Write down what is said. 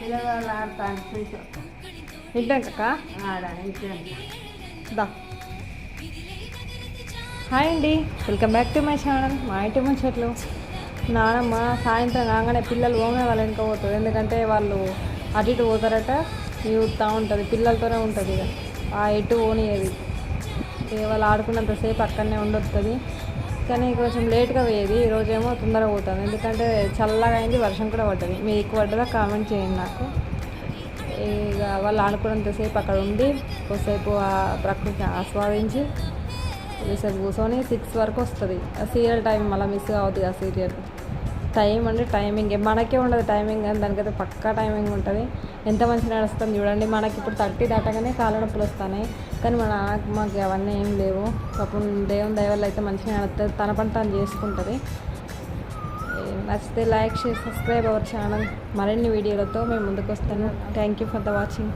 పిల్లలు ఆడతాను చూసి ఇంటాక ఆడ ఇంట్లో దా హాయ్ అండి, welcome back to my channel మా ఇంటి ముచ్చట్లు. నానమ్మ సాయంత్రం కాగానే పిల్లలు ఓమే వాళ్ళ వెనుక పోతుంది. ఎందుకంటే వాళ్ళు అటు ఇటు పోతారట, చూస్తూ ఉంటుంది, పిల్లలతోనే ఉంటుంది. ఇక ఆ ఎటు పోనీయది, ఇక వాళ్ళు ఆడుకున్నంతసేపు అక్కడనే ఉండొస్తుంది. కానీ కొంచెం లేట్గా పోయేది, ఈరోజేమో తొందరగా పోతుంది. ఎందుకంటే చల్లగా అయింది, వర్షం కూడా పడ్డది. మీరు ఎక్కువ పడ్డదా కామెంట్ చేయండి నాకు. ఇక వాళ్ళు ఆడుకున్నంతసేపు అక్కడ ఉండి కొద్దిసేపు ఆ ప్రకృతి ఆస్వాదించి కొద్దిసేపు కూర్చొని 6 వరకు వస్తుంది. ఆ సీరియల్ టైం మళ్ళీ మిస్ అవుతుంది. ఆ సీరియల్ టైం అంటే టైమింగ్ మనకే ఉండదు టైమింగ్, కానీ దానికైతే పక్కా టైమింగ్ ఉంటుంది. ఎంత మంచిగా నడుస్తుంది చూడండి. మనకి ఇప్పుడు 30 దాటగానే కాళ్ళ నొప్పులు వస్తున్నాయి, కానీ మాకు అవన్నీ ఏం లేవు. పాపం దేవుని దయ వల్ల అయితే మంచిగా నడుస్తుంది, తన పని తను చేసుకుంటుంది. నచ్చితే like, share, subscribe our channel. మరిన్ని వీడియోలతో మేము ముందుకు వస్తాను. Thank you for the watching.